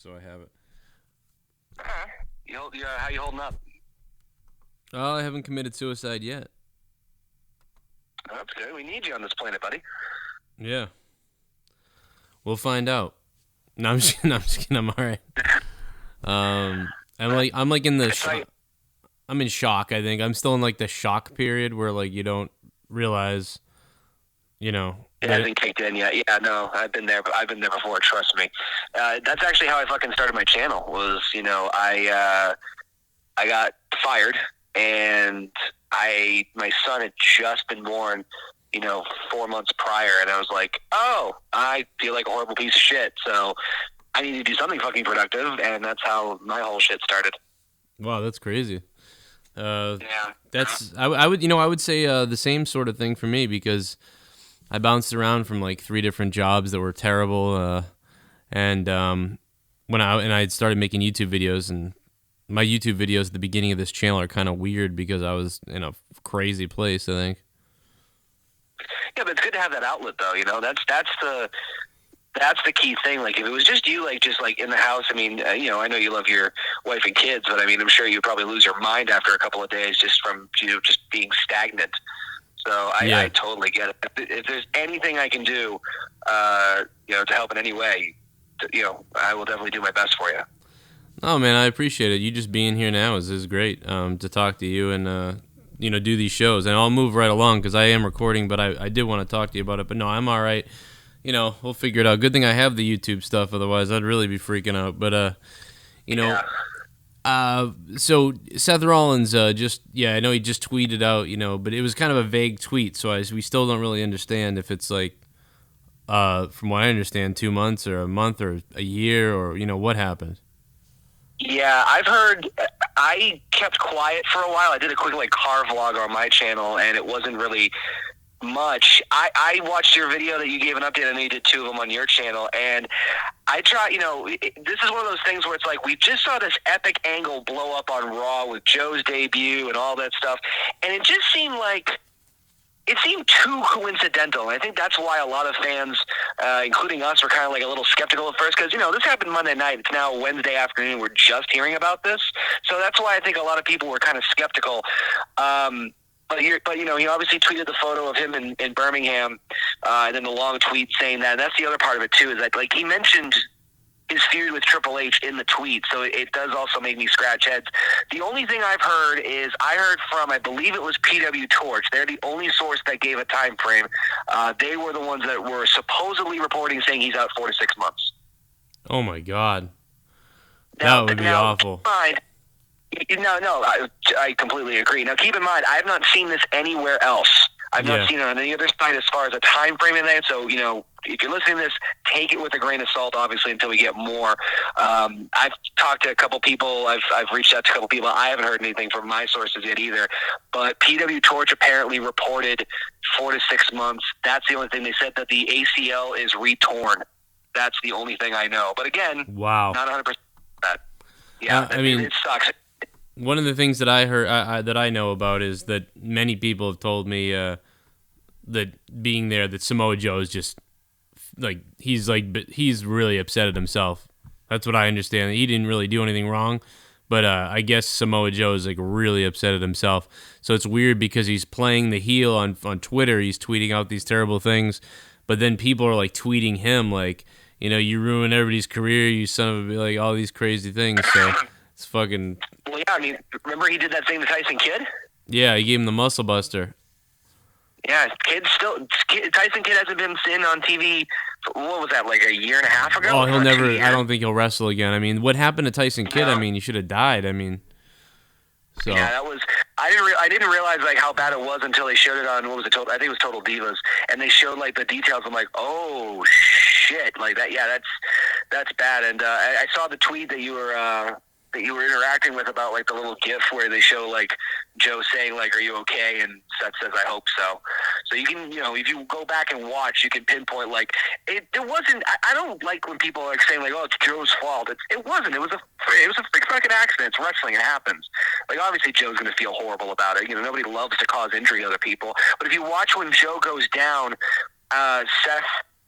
So I have it. How you holding up? Oh, I haven't committed suicide yet. Oh, that's good. We need you on this planet, buddy. Yeah. We'll find out. No, I'm just kidding. I'm just kidding. I'm all right. I'm like in the I'm in shock, I think. I'm still in like the shock period where like you don't realize, you know. It hasn't kicked in yet. Yeah, no, I've been there before, trust me. That's actually how I fucking started my channel was, I got fired and my son had just been born, 4 months prior, and I was like, oh, I feel like a horrible piece of shit, so I need to do something fucking productive, and that's how my whole shit started. Wow, that's crazy. Yeah. I would say the same sort of thing for me because I bounced around from like 3 different jobs that were terrible, and when I started making YouTube videos, and my YouTube videos at the beginning of this channel are kind of weird because I was in a crazy place, I think. Yeah, but it's good to have that outlet, though. That's the key thing. Like, if it was just you, just in the house, I mean, I know you love your wife and kids, but I mean, I'm sure you'd probably lose your mind after a couple of days just from just being stagnant. So I totally get it. If there's anything I can do, to help in any way, I will definitely do my best for you. Oh man, I appreciate it. You just being here now is great. To talk to you and do these shows, and I'll move right along because I am recording, but I did want to talk to you about it. But no, I'm all right. We'll figure it out. Good thing I have the YouTube stuff. Otherwise, I'd really be freaking out. But so Seth Rollins I know he just tweeted out, but it was kind of a vague tweet, so we still don't really understand if it's like, from what I understand, 2 months or a month or a year or what happened. Yeah, I've heard. I kept quiet for a while. I did a quick car vlog on my channel, and it wasn't really much. I watched your video that you gave an update. I know you did 2 of them on your channel, and I try. This is one of those things where it's like we just saw this epic angle blow up on Raw with Joe's debut and all that stuff, and it just seemed like. It seemed too coincidental, and I think that's why a lot of fans, including us, were kind of a little skeptical at first, because, this happened Monday night. It's now Wednesday afternoon. We're just hearing about this. So that's why I think a lot of people were kind of skeptical. But he obviously tweeted the photo of him in Birmingham, and then the long tweet saying that. And that's the other part of it, too, is that, he mentioned his feud with Triple H in the tweet, so it does also make me scratch heads. The only thing I've heard is I heard from, I believe it was PW Torch. They're the only source that gave a time frame. They were the ones that were supposedly reporting saying he's out 4 to 6 months. Oh my God, that would be awful. No, I completely agree. Now, keep in mind, I have not seen this anywhere else. I've not seen it on any other site as far as a time frame in that. So, if you're listening to this, take it with a grain of salt, obviously, until we get more. I've talked to a couple people. I've reached out to a couple people. I haven't heard anything from my sources yet either. But PW Torch apparently reported 4 to 6 months. That's the only thing. They said that the ACL is retorn. That's the only thing I know. But again, wow, not 100% that. Yeah, it sucks. One of the things that I heard that I know about is that many people have told me that being there, that Samoa Joe is just he's really upset at himself. That's what I understand. He didn't really do anything wrong, but I guess Samoa Joe is really upset at himself. So it's weird because he's playing the heel on Twitter. He's tweeting out these terrible things, but then people are tweeting him you ruined everybody's career, you son of a all these crazy things. So. It's fucking... Well, yeah, I mean, remember he did that thing to Tyson Kidd? Yeah, he gave him the muscle buster. Yeah, Tyson Kidd hasn't been seen on TV, what was that, a year and a half ago? Oh, he'll never... I don't think he'll wrestle again. I mean, what happened to Tyson Kidd? No. I mean, he should have died. I mean... So. Yeah, that was... I didn't realize, how bad it was until they showed it on, what was it, I think it was Total Divas, and they showed, the details. I'm like, oh, shit. That's bad. And I saw the tweet that you were interacting with about the little GIF where they show Joe saying are you okay, and Seth says I hope so. So you can if you go back and watch, you can pinpoint it wasn't. I don't like when people are saying oh it's Joe's fault. It wasn't. It was a big fucking accident. It's wrestling. It happens. Obviously Joe's going to feel horrible about it. Nobody loves to cause injury to other people. But if you watch when Joe goes down, Seth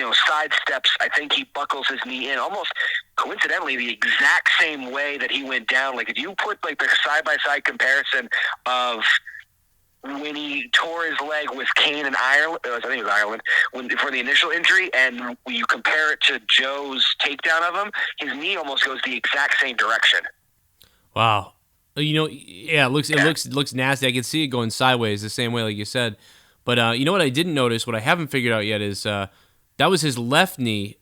sidesteps. I think he buckles his knee in almost coincidentally the exact same way that he went down. Like if you put like the side-by-side comparison of when he tore his leg with KANE in Ireland, I think it was Ireland, for the initial injury, and when you compare it to Joe's takedown of him, his knee almost goes the exact same direction. Wow. Yeah, it looks nasty. I can see it going sideways the same way, like you said. But you know what I didn't notice, what I haven't figured out yet is that was his left knee,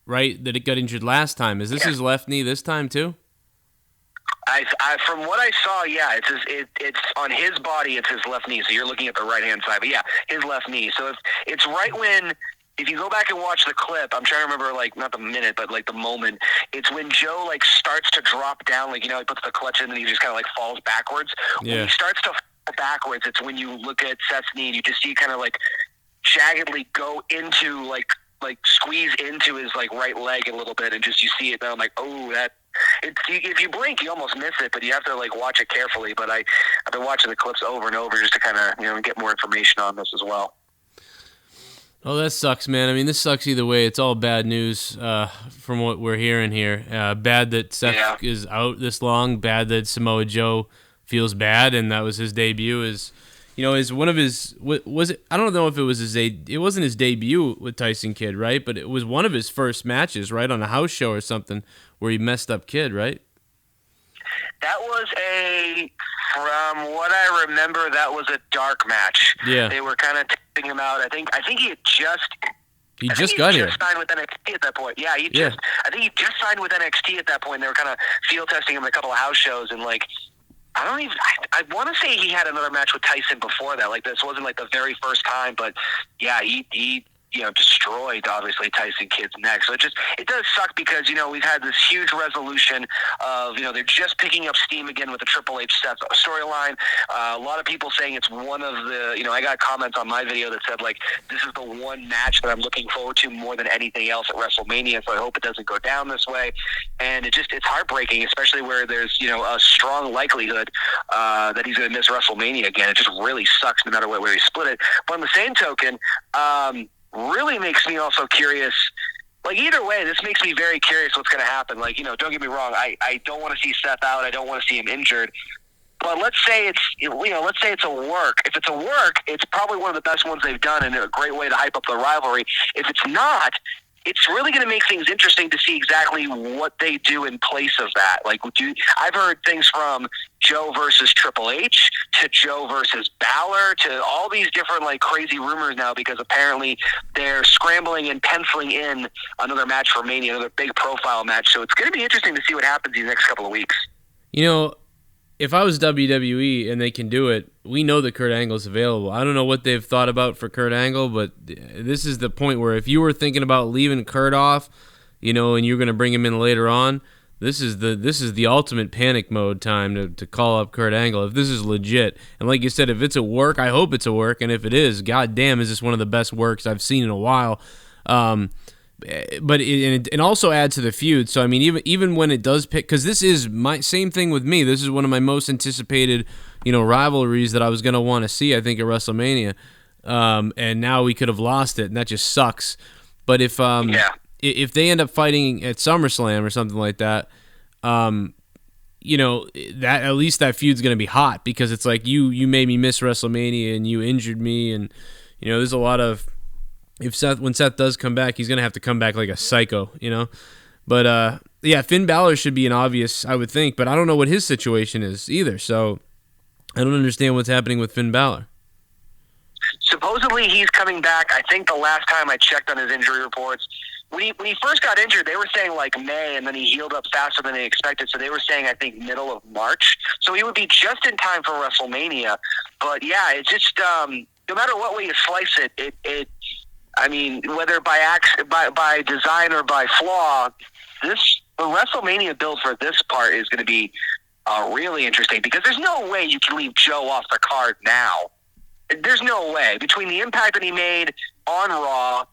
right? That it got injured last time. Is this his left knee this time too? From what I saw, yeah, it's on his body. It's his left knee. So you're looking at the right hand side, but yeah, his left knee. So it's right when. If you go back and watch the clip, I'm trying to remember, like, not the minute, but, like, the moment. It's when Joe, like, starts to drop down. Like, he puts the clutch in and he just kind of, like, falls backwards. Yeah. When he starts to fall backwards, it's when you look at Seth's knee and you just see kind of, like, jaggedly go into, like squeeze into his, like, right leg a little bit. And just you see it, and I'm like, oh, that... if you blink, you almost miss it, but you have to, like, watch it carefully. But I've been watching the clips over and over just to kind of, get more information on this as well. Oh, that sucks, man. I mean, this sucks either way. It's all bad news from what we're hearing here. Bad that Seth is out this long. Bad that Samoa Joe feels bad, and that was his debut. Is one of his was it? I don't know if it was it wasn't his debut with Tyson Kidd, right? But it was one of his first matches, right, on a house show or something where he messed up Kidd, right? That was from what I remember, that was a dark match. Yeah. They were kind of taking him out. I think he had just... He just got here. Signed with NXT at that point. Yeah, I think he just signed with NXT at that point. They were kind of field testing him at a couple of house shows, and like, I want to say he had another match with Tyson before that. Like, this wasn't like the very first time, but yeah, he destroyed, obviously, Tyson Kidd's neck. So it does suck because, we've had this huge resolution of, they're just picking up steam again with the Triple H Seth storyline. A lot of people saying it's one of the, I got comments on my video that said, like, this is the one match that I'm looking forward to more than anything else at WrestleMania, so I hope it doesn't go down this way. And it's heartbreaking, especially where there's, a strong likelihood that he's going to miss WrestleMania again. It just really sucks no matter where he split it. But on the same token, really makes me also curious. Like, either way, this makes me very curious what's going to happen. Like, don't get me wrong. I don't want to see Seth out. I don't want to see him injured. But let's say it's a work. If it's a work, it's probably one of the best ones they've done and a great way to hype up the rivalry. If it's not, it's really going to make things interesting to see exactly what they do in place of that. Like, I've heard things from Joe versus Triple H to Joe versus Balor to all these different, like, crazy rumors now because apparently they're scrambling and penciling in another match for Mania, another big profile match. So it's going to be interesting to see what happens these next couple of weeks. If I was WWE and they can do it, we know that Kurt Angle's available. I don't know what they've thought about for Kurt Angle, but this is the point where if you were thinking about leaving Kurt off, and you're going to bring him in later on, this is the ultimate panic mode time to call up Kurt Angle if this is legit. And like you said, if it's a work, I hope it's a work, and if it is, goddamn, is this one of the best works I've seen in a while. But it also adds to the feud. So I mean, even when it does pick, because this is my same thing with me. This is one of my most anticipated, rivalries that I was gonna want to see. I think at WrestleMania, and now we could have lost it, and that just sucks. But if they end up fighting at SummerSlam or something like that, that at least that feud's gonna be hot because it's like you made me miss WrestleMania and you injured me, and there's a lot of. When Seth does come back, he's going to have to come back like a psycho, But, Finn Balor should be an obvious, I would think, but I don't know what his situation is either, so I don't understand what's happening with Finn Balor. Supposedly he's coming back. I think the last time I checked on his injury reports, when he first got injured, they were saying like May, and then he healed up faster than they expected, so they were saying, I think, middle of March. So he would be just in time for WrestleMania. But, yeah, it's just, no matter what way you slice it, I mean, whether by design or by flaw, the WrestleMania build for this part is going to be really interesting because there's no way you can leave Joe off the card now. There's no way. Between the impact that he made on Raw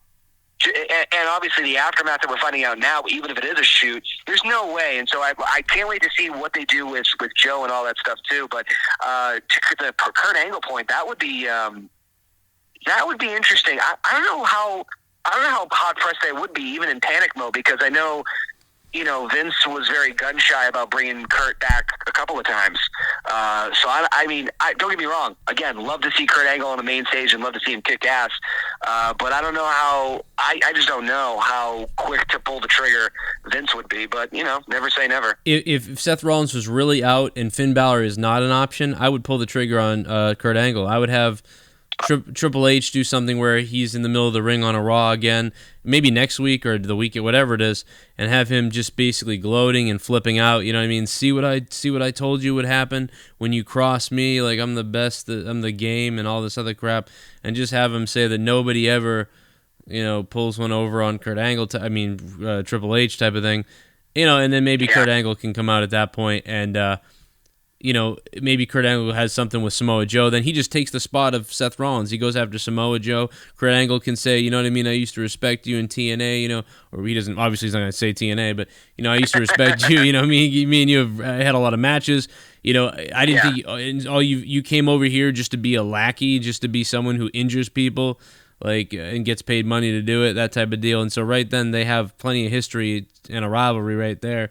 and obviously the aftermath that we're finding out now, even if it is a shoot, there's no way. And so I can't wait to see what they do with Joe and all that stuff too. But to the Kurt Angle point, that would be interesting. I don't know how I don't know how hot pressed they would be, even in panic mode, because I know, Vince was very gun shy about bringing Kurt back a couple of times. So I mean, don't get me wrong. Again, love to see Kurt Angle on the main stage and love to see him kick ass. But I don't know how. I just don't know how quick to pull the trigger Vince would be. But never say never. If Seth Rollins was really out and Finn Balor is not an option, I would pull the trigger on Kurt Angle. I would have Triple H do something where he's in the middle of the ring on a Raw again, maybe next week or the week, whatever it is, and have him just basically gloating and flipping out. You know what I mean? See what I told you would happen when you cross me. Like, I'm the best, I'm the game, and all this other crap, and just have him say that nobody ever, pulls one over on Kurt Angle. Triple H type of thing. And then maybe Kurt Angle can come out at that point and. Maybe Kurt Angle has something with Samoa Joe, then he just takes the spot of Seth Rollins. He goes after Samoa Joe. Kurt Angle can say, you know what I mean, I used to respect you in TNA, or he doesn't, obviously he's not going to say TNA, but, I used to respect you, me and you have had a lot of matches. I didn't think you came over here just to be a lackey, just to be someone who injures people, and gets paid money to do it, that type of deal. And so right then they have plenty of history and a rivalry right there.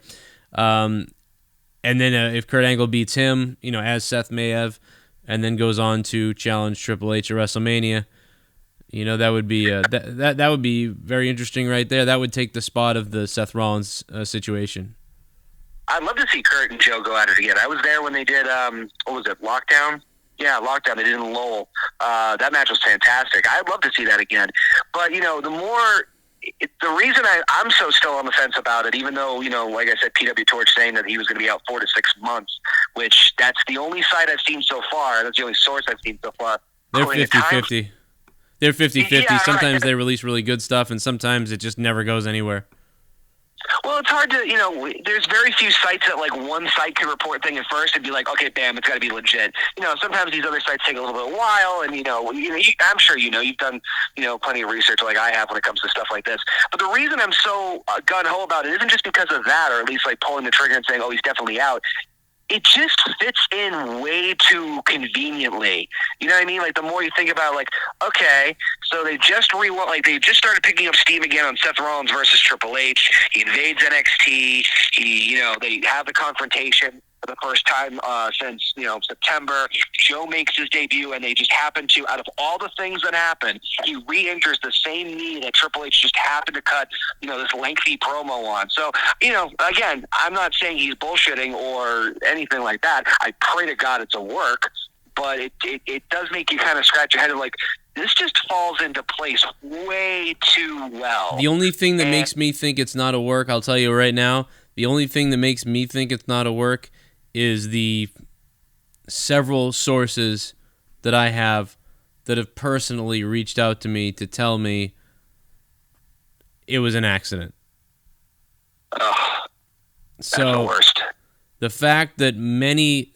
And then if Kurt Angle beats him, as Seth may have, and then goes on to challenge Triple H at WrestleMania, that would be that would be very interesting right there. That would take the spot of the Seth Rollins situation. I'd love to see Kurt and Joe go at it again. I was there when they did what was it, Lockdown? Yeah, Lockdown. They did in Lowell. That match was fantastic. I'd love to see that again. But the reason I'm so still on the fence about it, even though, like I said, PW Torch saying that he was going to be out 4 to 6 months, which that's the only site I've seen so far. That's the only source I've seen so far. They're 50-50. They're 50-50. Yeah, sometimes they release really good stuff, and sometimes it just never goes anywhere. Well, it's hard to, there's very few sites that, one site can report thing at first and be like, okay, bam, it's got to be legit. Sometimes these other sites take a little bit of a while, and, I'm sure you've done, plenty of research like I have when it comes to stuff like this. But the reason I'm so gun-ho about it isn't just because of that, or at least, pulling the trigger and saying, oh, he's definitely out. It just fits in way too conveniently. You know what I mean? The more you think about it, okay, so they just they just started picking up steam again on Seth Rollins versus Triple H. He invades NXT. They have the confrontation for the first time since, September. Joe makes his debut, and they just happen to, out of all the things that happen, he re-enters the same knee that Triple H just happened to cut, this lengthy promo on. So, again, I'm not saying he's bullshitting or anything like that. I pray to God it's a work, but it does make you kind of scratch your head of this just falls into place way too well. The only thing that makes me think it's not a work, I'll tell you right now, the only thing that makes me think it's not a work is the several sources that I have that have personally reached out to me to tell me it was an accident. That's the worst. The fact that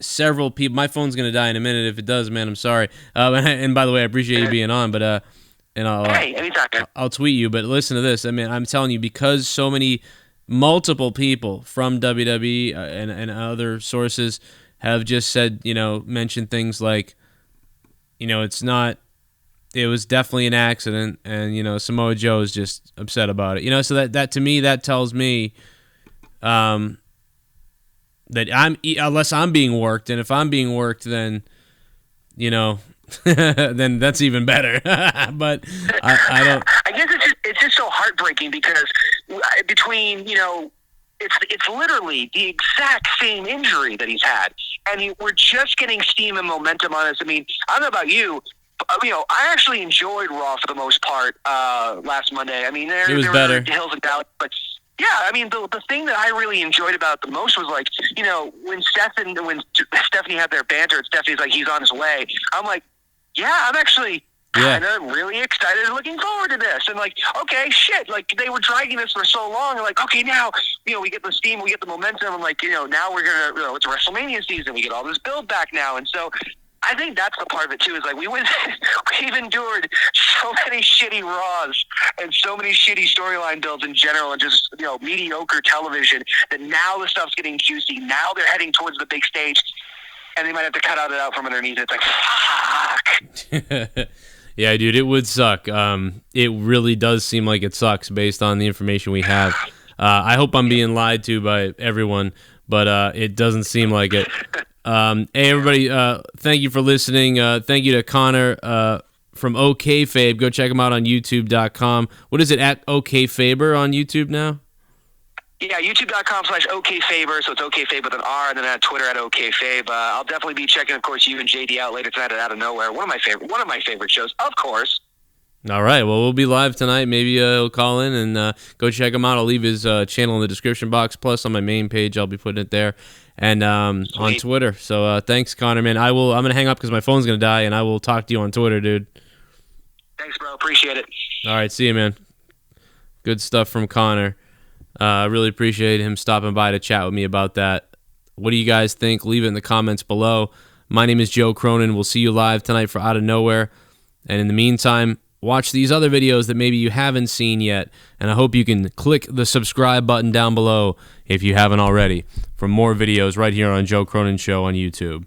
several people, my phone's going to die in a minute. If it does, man, I'm sorry. And by the way, I appreciate you being on, but hey, anytime. I'll tweet you, but listen to this. I mean, I'm telling you, because so multiple people from WWE and other sources have just said, mentioned things like, it was definitely an accident, and, Samoa Joe is just upset about it. So that to me, that tells me that unless I'm being worked, and if I'm being worked, then, then that's even better. But I don't. I guess it's just so heartbreaking because between it's literally the exact same injury that he's had, and we're just getting steam and momentum on this. I mean, I don't know about you. I actually enjoyed Raw for the most part last Monday. I mean, there were hills and valleys, but. Yeah, I mean, the thing that I really enjoyed about it the most was when Stephanie had their banter and Stephanie's like, he's on his way. I'm like, yeah, I'm actually kind of really excited and looking forward to this. And okay, shit, they were dragging this for so long. And okay, now, we get the steam, we get the momentum. And now we're going to, it's WrestleMania season. We get all this build back now. And so I think that's the part of it too, is we've endured so many shitty Raws and so many shitty storyline builds in general and just, mediocre television that now the stuff's getting juicy. Now they're heading towards the big stage and they might have to cut it out from underneath. It's fuck. Yeah, dude, it would suck. It really does seem like it sucks based on the information we have. I hope I'm being lied to by everyone, but it doesn't seem like it. Hey, everybody, thank you for listening. Thank you to Connor from OKFabe. Go check him out on YouTube.com. What is it, at OKFaber on YouTube now? Yeah, youtube.com/OKFaber, so it's OKFabe with an R, and then on Twitter at OKFabe. I'll definitely be checking, of course, you and JD out later tonight at Out of Nowhere. One of my favorite shows, of course. All right, well, we'll be live tonight. Maybe he'll call in and go check him out. I'll leave his channel in the description box. Plus, on my main page, I'll be putting it there, and on Twitter. So thanks, Connor, man. I'm gonna hang up because my phone's gonna die, and I will talk to you on Twitter, dude. Thanks, bro. Appreciate it. All right, see you, man. Good stuff from Connor. I really appreciate him stopping by to chat with me about that. What do you guys think? Leave it in the comments below. My name is Joe Cronin. We'll see you live tonight for Out of Nowhere. And in the meantime, watch these other videos that maybe you haven't seen yet. And I hope you can click the subscribe button down below if you haven't already for more videos right here on Joe Cronin Show on YouTube.